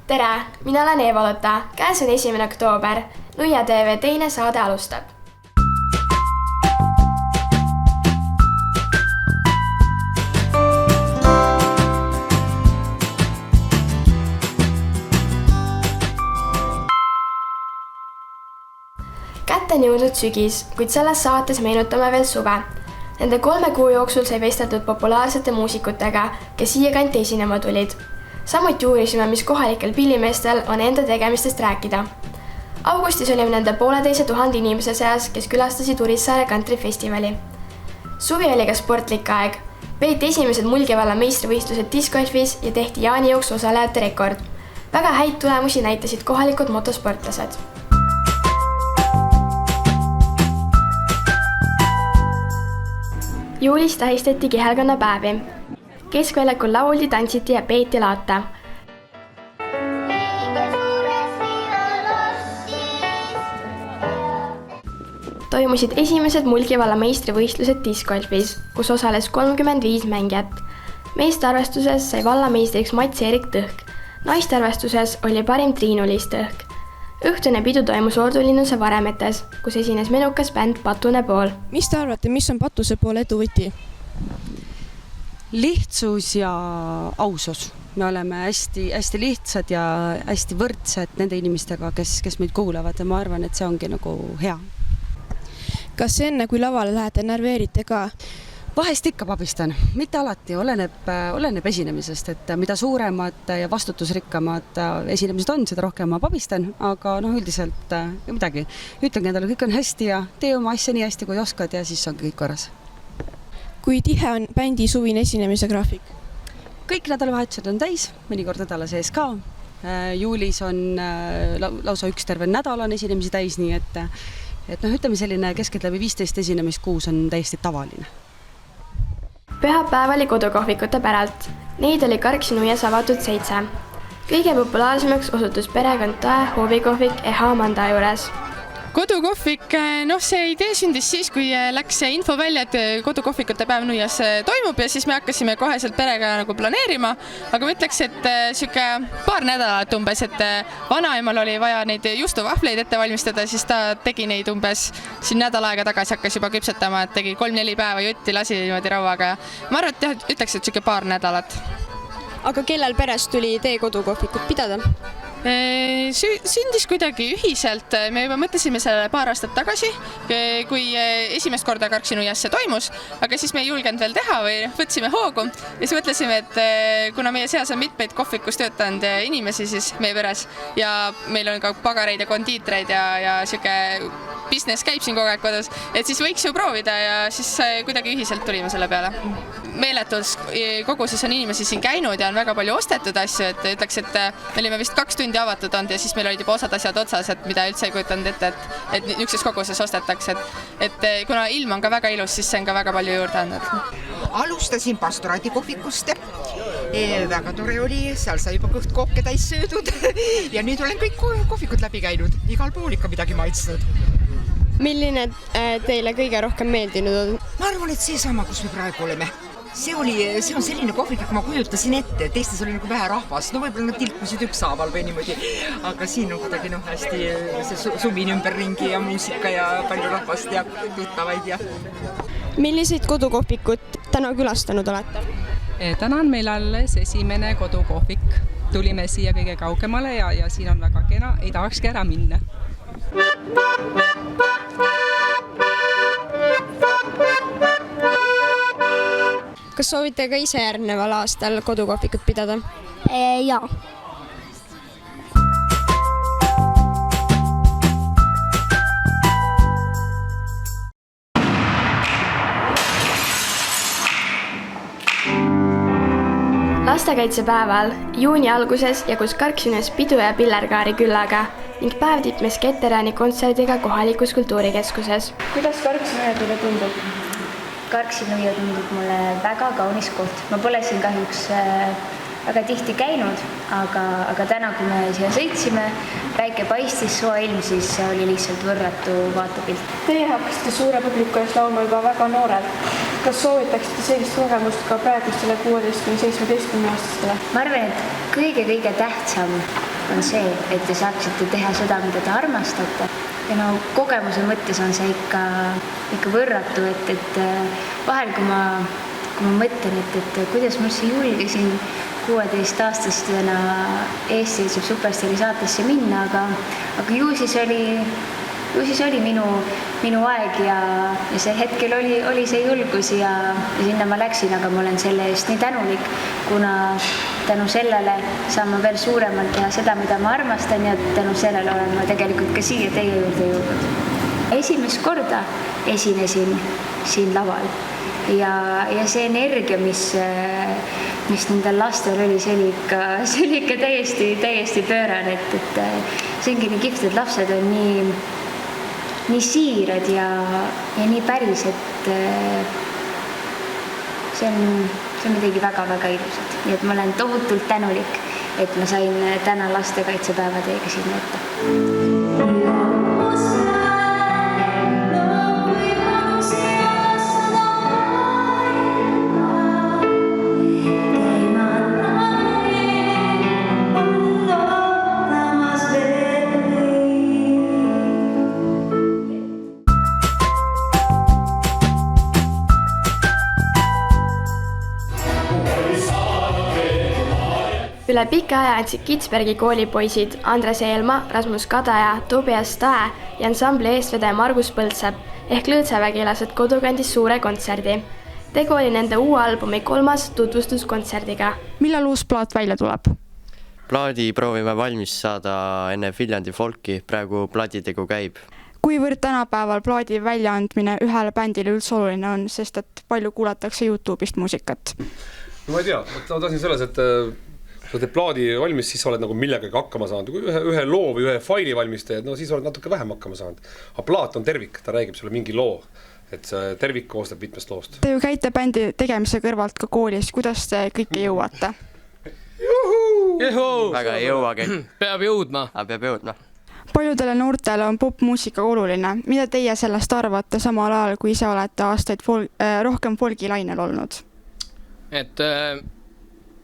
Tere, mina olen Eva-Lotta, käes on 1. oktoober. Nuia TV teine saade alustab. Kätte on jõudnud sügis, kuid selles saates meenutame veel suve. Nende 3 kuu jooksul sai vesteldud populaarsete muusikutega, kes siia kanti esinema tulid. Samuti uurisime, mis kohalikel pillimeestel on enda tegemistest rääkida. Augustis olime nende 1500 inimese seas, kes külastasid Urissaare kantrifestivali. Suvi oli ka sportlik aeg. Peeti esimesed Mulgi valla meistrivõistlused discgolfis ja tehti jaanijooksu osalejate rekord. Väga häid tulemusi näitasid kohalikud motosportlased. Juulis tähistati kihelkonnapäevi. Keskväljakul lauldi, tantsiti ja peeti laata. Toimusid esimesed Mulgi valla meistrivõistlused discgolfis, kus osales 35 mängijat. Meeste arvestuses sai vallameistriks Mats-Erik Tõhk. Naiste arvestuses oli parim Triinu-Liis Tõhk. Õhtune pidu toimus Ordulinnuse Varemetes, kus esines menukas bänd Patune Pool. Mis te arvate, mis on Patuse Pool eduvõti? Lihtsus ja ausus. Me oleme hästi lihtsad ja hästi võrdsed nende inimestega, kes meid kuulavad ja ma arvan, et see ongi nagu hea. Kas enne, kui lavale lähete, närveerite ka? Vahest ikka pabistan, mitte alati, oleneb esinemisest, et mida suuremad ja vastutusrikkamad esinemised on, seda rohkem ma pabistan, aga üldiselt midagi. Ütlengi endale, kõik on hästi ja tee oma asja nii hästi, kui oskad ja siis on kõik korras. Kui tihe on bändi suvine esinemise graafik? Kõik nädalavahetused on täis, mõnikord nädala sees ka. Juulis on lausa 1 terve nädal on esinemisi täis, nii et ütleme selline keskeltläbi 15 esinemist kuus on täiesti tavaline. Pühapäev oli kodukohvikute päralt. Neid oli Karksi-Nuias avatud 7. Kõige populaarsemaks osutus perekond Tae hoovikohvik Eha Manda juures. Kodukohvik, see idee sündis siis, kui läks info välja, et kodukohvikute päev Nuias toimub ja siis me hakkasime koheselt perega planeerima, aga ma ütleks, et paar nädalat umbes, et vanaemal oli vaja neid justuvahvleid ette valmistada, siis ta tegi neid umbes siin nädal aega tagasi, hakkas juba küpsetama, et tegi 3-4 päeva jutti, lasi niimoodi rauaga. Ma arvan, et ütleks, et paar nädalat. Aga kellel peres tuli idee kodukohvikut pidada? Sündis kuidagi ühiselt, me juba mõtlesime selle paar aastat tagasi, kui esimest korda Karksi-Nuias see toimus, aga siis me ei julgenud veel teha või võtsime hoogu ja siis mõtlesime, et kuna meie seas on mitmeid kohvikus töötanud inimesi siis meie peres ja meil on ka pagareid ja kondiitreid ja business käib siin kogu aeg kodus, et siis võiks ju proovida ja siis kuidagi ühiselt tulime selle peale. Meeletus koguses on inimesi siin käinud ja on väga palju ostetud asju, et ütleks, et me olime vist 2 tundi avatud olnud ja siis meil olid juba osad asjad otsas, et mida üldse ei kujutanud ette, et niisuguses koguses ostetakse, et kuna ilm on ka väga ilus, siis see on ka väga palju juurde andnud. Alustasin pastoraadikohvikust, väga tore oli, seal sai juba kõht kooke täis söödud ja nüüd olen kõik kohvikud läbi käinud, igal pool ikka midagi maitsnud. Milline teile kõige rohkem meeldinud on? Ma arvan, et see sama, kus me praegu oleme. See on selline kohvik, ma kujutasin ette, teistes oli nagu vähe rahvast, võib-olla nad tilkusid ükshaaval või niimoodi, aga siin on kuidagi hästi see sumin ümberringi ja muusika ja palju rahvast ja tuttavaid ja. Milliseid kodukohvikut täna külastanud olete? Täna on meil alles esimene kodukohvik. Tulime siia kõige kaugemale ja siin on väga kena, ei tahakski ära minna. Kas soovite ka ise järgneval aastal kodukohvikut pidada? Jaa. Lastekaitsepäeval juuni alguses jagus Karksi-Nuias pidu ja pillerkaari küllaga ning päev tipmes Keterani kontserdiga kohalikus kultuurikeskuses. Kuidas Karksi-Nuia tundub? Karksi-Nuia tundub mulle väga kaunis koht. Ma pole siin kahjuks väga tihti käinud, aga täna, kui me siia sõitsime, päike paistis, soe ilm, siis oli lihtsalt võrratu vaatepilt. Teie hakkasite suure publiku ees laulma juba väga noorelt. Kas soovitaksite sellist kogemust ka praegustele 16-17 aastastele? Ma arvan, et kõige tähtsam on see, et te saaksite teha seda, mida te armastate. Ja no kogemuse mõttes on see ikka võrratu, et vahel, kui ma mõtlen, et kuidas ma üldse julgesin 16-aastastena Eesti seitseb superstaari saatesse minna, aga ju siis oli minu aeg ja see hetkel oli see julgus ja sinna ma läksin, aga ma olen selle eest nii tänulik, kuna tänu sellele saan ma veel suuremalt teha seda, mida ma armastan ja tänu sellele olen ma tegelikult ka siia teie juurde jõudnud. Esimest korda esinesin siin laval ja see energia, mis nendel lastel oli, see oli ikka täiesti pöörane, et see ongi nii kihvt, et lapsed on nii siirad ja nii päris, et see on midagi väga-väga ilusat. Nii et ma olen tohutult tänulik, et ma sain täna lastekaitsepäeva teiega siin võtta. Üle pika aja andsid Kitzbergi koolipoisid Andres Eelma, Rasmus Kadaja, Tobias Tae ja ansambli eestvedaja Margus Põldsepp ehk Lõõtsavägilased kodukandis suure kontserdi. Tegu oli nende uue albumi 3. tutvustuskontserdiga. Millal uus plaat välja tuleb? Plaadi proovime valmis saada enne Viljandi folki, praegu plaaditegu käib. Kuivõrd tänapäeval plaadi väljaandmine ühele bändile üldse oluline on, sest et palju kuulatakse YouTube'ist muusikat? No ma ei tea, ma tahtsin selles, et sa teed plaadi valmis, siis sa oled nagu millegagi hakkama saanud. Kui ühe loo või ühe faili valmis teed, no siis oled natuke vähem hakkama saanud. Aga plaat on tervik, ta räägib sulle mingi loo, et see tervik koostab mitmest loost. Te ju käite bändi tegemise kõrvalt ka koolis, kuidas te kõike jõuate? Väga ei jõuagi. Peab jõudma. Peab jõudma. Paljudele noortele on popmuusika oluline. Mida teie sellest arvate samal ajal, kui ise olete aastaid rohkem folgilainel olnud? Et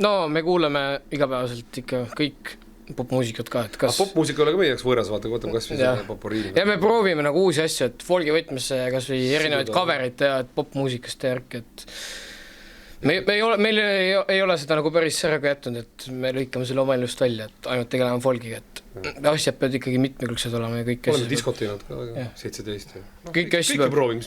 no me kuuleme igapäevaselt ikka kõik popmuusikat ka. Popmuusika ei ole ka meie jaoks võõras, vaatame kas või see poporiini. Ja me proovime nagu uusi asju, et folgi võtmesse kas või erinevaid coverit teha, et popmuusikast järk, et meil ei ole seda nagu päris särga jätnud, et me lõikame selle oma elust välja, et ainult tegeleme folgiga, et asjad peavad ikkagi mitmekülgsed olema ja kõik asjad. Oleme diskot teinud ka 17. Kõike peab proovima.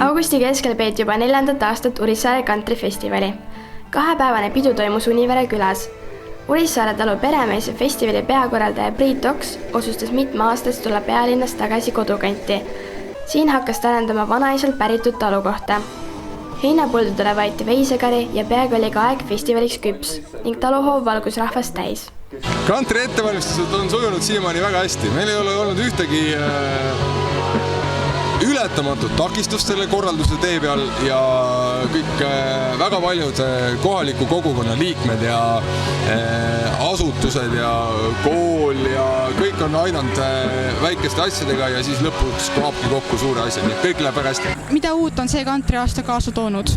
Augusti keskel peeti juba 4. aastat Urissaare kantrifestivali. 2-päevane pidu toimus Univere külas. Urissaare talu peremees ja festivali peakorraldaja Priit Oks otsustas mitme aastast tulla pealinnast tagasi kodukanti. Siin hakkas ta arendama vanaisalt päritud talu kohta. Heinapoldudele võeti veisekari ja peaaegu oli ka aeg festivaliks küps ning taluhoov valgus rahvast täis. Kantri ettevalmistused on sujunud siiamaani väga hästi. Meil ei ole olnud ühtegi ületamatut takistust selle korralduse tee peal ja kõik väga paljud kohaliku kogukonna liikmed ja asutused ja kool ja kõik on aidanud väikeste asjadega ja siis lõpuks kaabki kokku suure asja, nii kõik läheb väga hästi. Mida uut on see kantri aasta kaasa toonud?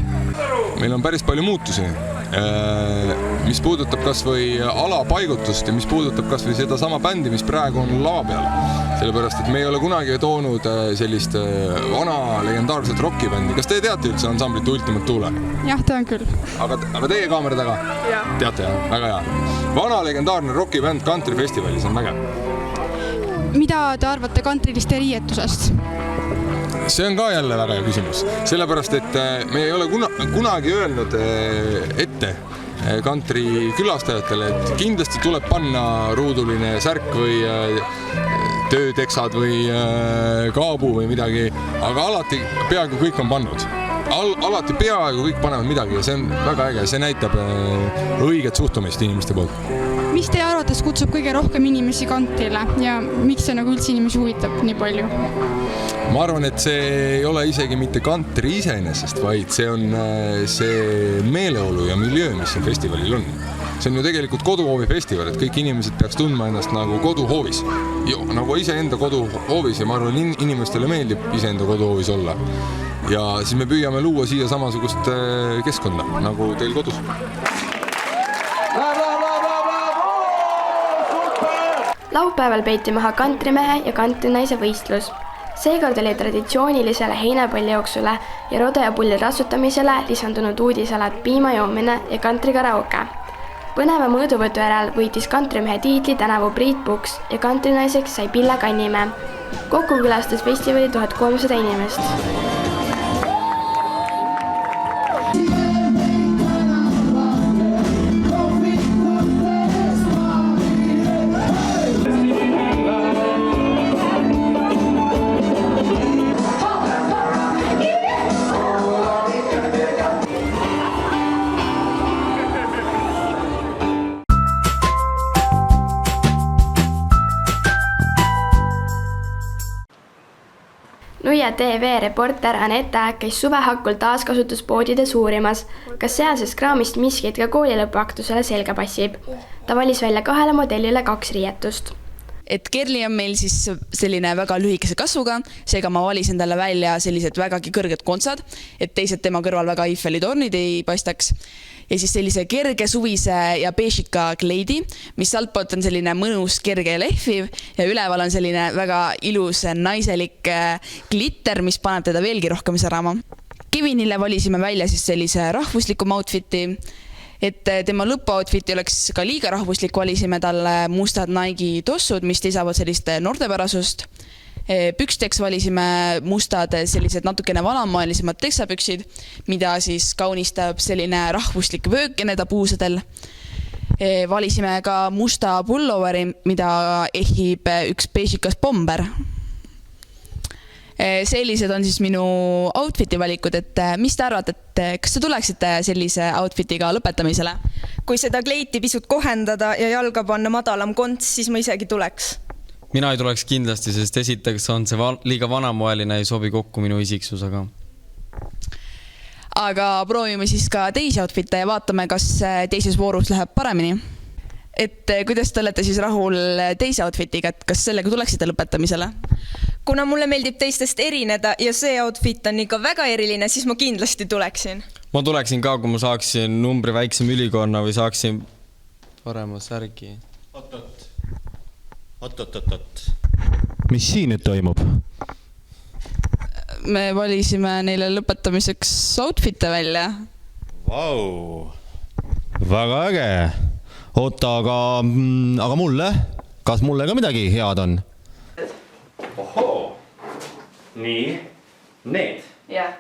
Meil on päris palju muutusi, mis puudutab kas või alapaigutust ja mis puudutab kas või seda sama bändi, mis praegu on lava peal. Sellepärast, et me ei ole kunagi toonud sellist vana legendaarset rockibändi. Kas te teate üldse ansamblit Ultimate Thule? Jah, tean küll. Aga teie kaamera taga? Ja. Teate, jah? Väga hea. Vana legendaarne rockibänd Country Festivalis on väga. Mida te arvate kantriliste riietusest? See on ka jälle väga hea küsimus. Sellepärast, et me ei ole kunagi öelnud ette kantri külastajatele, et kindlasti tuleb panna ruuduline särk või tööteksad või kaabu või midagi, aga alati peaaegu kõik on pannud. Alati peaaegu kõik panevad midagi ja see on väga äge, see näitab õiget suhtumist inimeste poolt. Mis teie arvates kutsub kõige rohkem inimesi kantrile ja miks see nagu üldse inimesi huvitab nii palju? Ma arvan, et see ei ole isegi mitte kantri iseenesest, vaid see on see meeleolu ja miljöö, mis siin festivalil on. see on ju tegelikult koduhoovi festival, et kõik inimesed peaks tundma ennast nagu koduhoovis. Nagu iseenda koduhoovis ja ma arvan, inimestele meeldib iseenda koduhoovis olla. Ja siis me püüame luua siia samasugust keskkonda, nagu teil kodus. Laupäeval peeti maha kantrimehe ja kantrinaise võistlus. Seekord oli traditsioonilisele heinapallijooksule ja roda ja pulli ratsutamisele lisandunud uudisalad piima joomine ja kantri-karaoke. Põneva mõõduvõtu järel võitis kantrimehe tiitli tänavu Priit Puks ja kantrinaiseks sai Pille Kannimäe. Kokku külastas festivali 1300 inimest. Nuia TV reporter Anette käis suvehakul taaskasutuspoodides uurimas, kas sealsest kraamist miskit ka koolilõpuaktusele selga passib. Ta valis välja 2 modellile 2 riietust. Et Kerli on meil siis selline väga lühikese kasvuga, seega ma valisin talle välja sellised vägagi kõrged kontsad, et teised tema kõrval väga Eiffeli tornid ei paistaks. Ja siis sellise kerge suvise ja beešika kleidi, mis altpoolt on selline mõnus kerge ja lehviv ja üleval on selline väga ilus naiselik glitter, mis paneb teda veelgi rohkem särama. Kevinile valisime välja siis sellise rahvuslikum outfiti, et tema lõpuoutfiti oleks ka liiga rahvuslik, valisime talle mustad Nike tossud, mis lisavad sellist noortepärasust. Püksteks valisime mustad sellised natukene vanamaalisemad teksapüksid, mida siis kaunistab selline rahvuslik vöök nende puusadel. Valisime ka musta pulloveri, mida ehib üks beešikas bomber. Sellised on siis minu outfiti valikud, et mis te arvate, et kas te tuleksite sellise outfitiga lõpetamisele? Kui seda kleiti pisut kohendada ja jalga panna madalam konts, siis ma isegi tuleks. Mina ei tuleks kindlasti, sest esiteks on see liiga vanamoeline, ei sobi kokku minu isiksusega. Aga proovime siis ka teisi outfite ja vaatame, kas teises voorus läheb paremini. Et kuidas te olete siis rahul teise outfitiga, et kas sellega tuleksite lõpetamisele? Kuna mulle meeldib teistest erineda ja see outfit on ikka väga eriline, siis ma kindlasti tuleksin. Ma tuleksin ka, kui ma saaksin numbri väiksem ülikonna või saaksin parema särgi. Oot. Mis siin nüüd toimub? Me valisime neile lõpetamiseks outfite välja. Vau, väga äge. Oota, aga mulle? Kas mulle ka midagi head on? Ohoo, nii, need. Jah,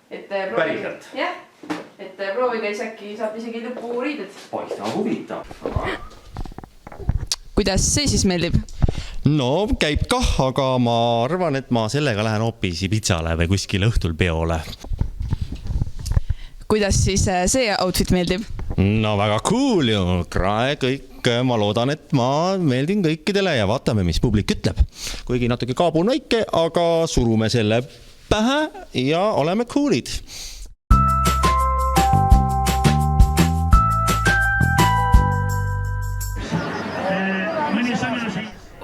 et päriselt. Jah, et proovige isegi, saab isegi lõpu riided. Paista huvitav. Kuidas see siis meeldib? No, käib kah, aga ma arvan, et ma sellega lähen hoopis pitsale või kuskile õhtul peole. Kuidas siis see outfit meeldib? No väga cool ju, kõik, ma loodan, et ma meeldin kõikidele ja vaatame, mis publik ütleb. Kuigi natuke kaabun väike, aga surume selle pähe ja oleme coolid.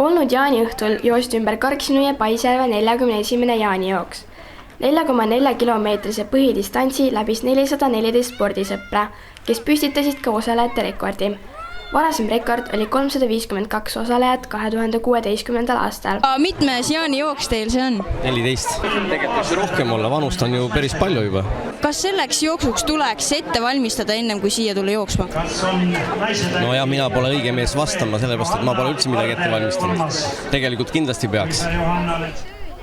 Olnud jaaniõhtul joosti ümber Karksinu ja Paisjärve 41. jaanijooks. 4,4 kilomeetrise põhidistantsi läbis 414 spordisõpra, kes püstitasid ka osalejate rekordi. Varasem rekord oli 352 osalejat 2016. aastal. Mitmes jaanijooks teil see on? 14. Tegelikult see rohkem olla, vanust on ju päris palju juba. Kas selleks jooksuks tuleks ette valmistada ennem, kui siia tulla jooksma? No ja mina pole õige mees vastama, sellepärast, et ma pole üldse midagi ette valmistanud. Tegelikult kindlasti peaks.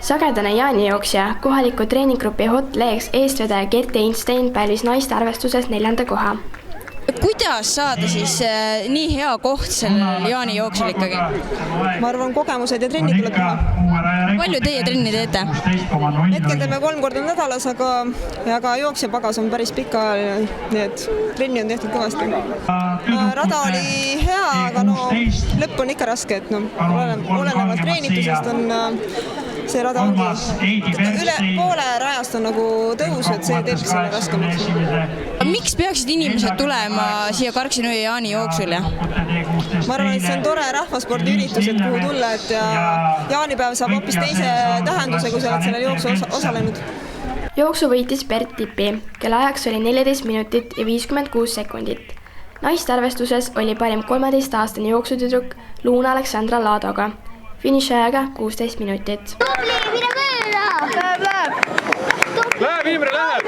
Sagedane jaanijooksja, kohaliku treeninggrupi Hot Legs eestvedaja Gert Einstein pälvis naiste arvestuses 4. koha. Kuidas saada siis nii hea koht sellel jaanijooksul ikkagi? Ma arvan, kogemused ja trennid tuleb teha. Palju teie trenni teete? Hetkel teeme 3 korda nädalas, aga jooksjapagas on päris pika, nii et trenni on tehtud kõvasti. Rada oli hea, aga lõpp on ikka raske, et olenevalt treenitusest on see rada ongi üle poole rajast on nagu tõus, et see teeb selle raskemaks. miks peaksid inimesed tulema siia Karksi-Nõmme ja Jaani jooksule? Ma arvan, et see on tore rahvaspordiüritus, et kuhu tulla, et jaanipäev saab hoopis teise tähenduse, kui sa oled sellel jooksu osalenud. Jooksu võitis Bert Tippi, kelle ajaks oli 14 minutit ja 56 sekundit. Naiste arvestuses oli parim 13-aastane jooksutüdruk Luuna Aleksandra Laadoga. Finišiajaga 16 minutit. Läheb, Imre, läheb!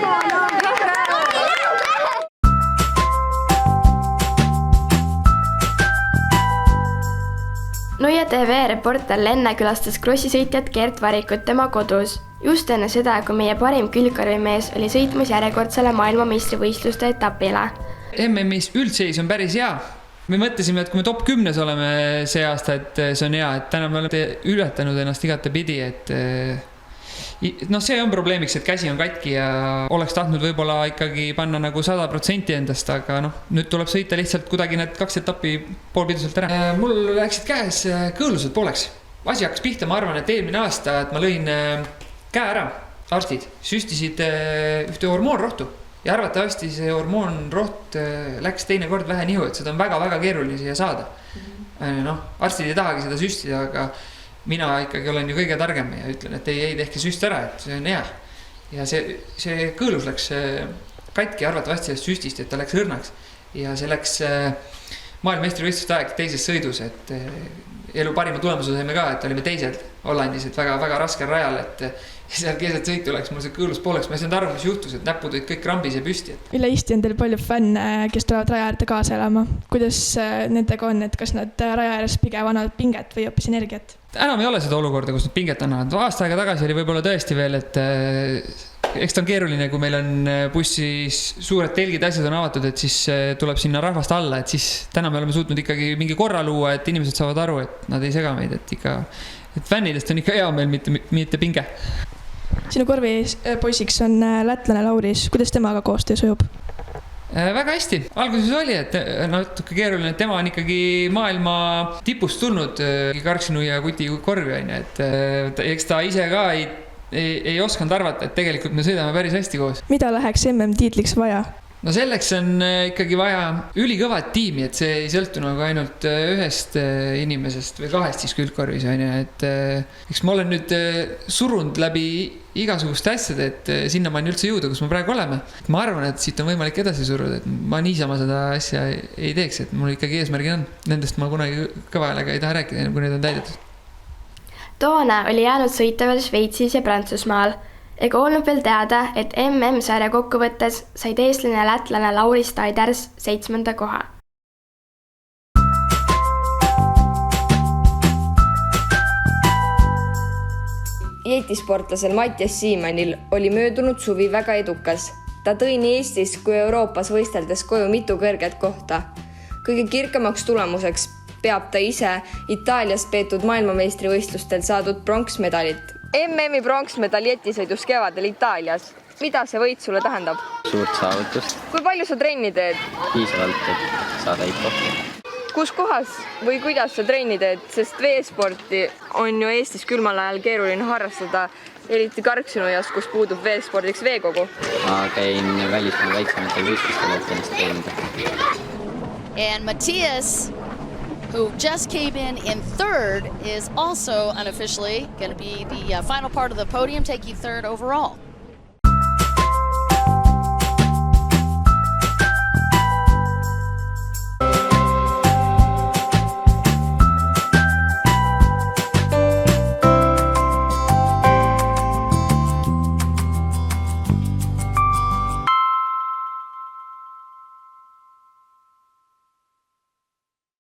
Noia TV reporter Lenne külastas krossisõitjat Gert Varikut tema kodus. Just enne seda, kui meie parim külgkarvimees oli sõitmas järjekordsele maailmameistrivõistluste etapile. MM-is üldseis on päris hea. Me mõtlesime, et kui me top 10 oleme see aasta, et see on hea, et täna me oleme ületanud ennast igate pidi, et see on probleemiks, et käsi on katki ja oleks tahtnud võib-olla ikkagi panna nagu 100% endast, aga nüüd tuleb sõita lihtsalt kuidagi need 2 etappi poolpiduselt ära. Mul läksid käes kõõlused pooleks. Asi hakkas pihta, ma arvan, et eelmine aasta, et ma lõin käe ära, arstid süstisid ühte hormoonrohtu ja arvatavasti see hormoonroht läks teine kord vähe nihu, et seda on väga-väga keeruline siia saada. Arstid ei tahagi seda süstida, aga mina ikkagi olen ju kõige targem ja ütlen, et ei tehke süst ära, et see on hea. Ja see kõõlus läks katki arvatavasti sellest süstist, et ta läks õrnaks ja see läks maailmameistrivõistluste aeg teises sõidus, et elu parima tulemuse saime ka, et olime teised Hollandis, et väga raskel rajal, et seal keset sõitu läks mul see kõõlus pooleks, ma ei saanud aru, mis juhtus, et näpud olid kõik rambis ja püsti. Üle Eesti on teil palju fänne, kes tulevad raja äärde kaasa elama. Kuidas nendega on, et kas nad raja ääres pigem annavad pinget või hoopis energiat? Enam ei ole seda olukorda, kus nad pinget annavad. Aasta aega tagasi oli võib-olla tõesti veel, et eks ta on keeruline, kui meil on bussis suured telgid, asjad on avatud, et siis tuleb sinna rahvast alla, et siis täna me oleme suutnud ikkagi mingi korra luua, et inimesed saavad aru, et nad ei sega meid, et fännidest on ikka hea meil, mitte pinge. Sinu korvipoisiks on lätlane Lauris. Kuidas temaga koostöö sujub? Väga hästi. Alguses oli, et natuke keeruline, et tema on ikkagi maailma tipust tulnud Karksi-Nõmme ja Kuti korvi, et eks ta ise ka ei osanud arvata, et tegelikult me sõidame päris hästi koos. Mida läheks MM-tiitliks vaja? No selleks on ikkagi vaja ülikõvat tiimi, et see ei sõltu nagu ainult ühest inimesest või 2 siis külgkorvis, et eks ma olen nüüd surunud läbi igasuguste asjade, et sinna ma üldse jõuda, kus me praegu oleme. Ma arvan, et siit on võimalik edasi suruda, et ma niisama seda asja ei teeks, et mul ikkagi eesmärgid on. Nendest ma kunagi kõva häälega ei taha rääkida, kui need on täidetud. Toona oli jäänud sõita veel Šveitsis ja Prantsusmaal. Ega olnud veel teada, et MM-sarja kokkuvõttes said eestlane ja lätlane Lauri Staiders 7. koha. Jetisportlasel Mattias Siimanil oli möödunud suvi väga edukas. Ta tõi nii Eestis kui Euroopas võisteldes koju mitu kõrget kohta. Kõige kirkamaks tulemuseks peab ta ise Itaalias peetud maailmameistrivõistlustel saadud pronksmedalit. MM-i pronksmedal jetisõidus kevadel Itaalias. Mida see võit sulle tähendab? Suurt saavutust. Kui palju sa trenni teed? Piisavalt, et saada IPO. Kus kohas või kuidas sa trenni teed? Sest veesporti on ju Eestis külmal ajal keeruline harrastada, eriti Karksi-Nõmmes, kus puudub veespordiks veekogu. Ma käin välismaal väiksematel võistlustel, et ennast treenida. And Matthias, who just came in 3rd, is also unofficially going to be the final part of the podium, taking 3rd overall.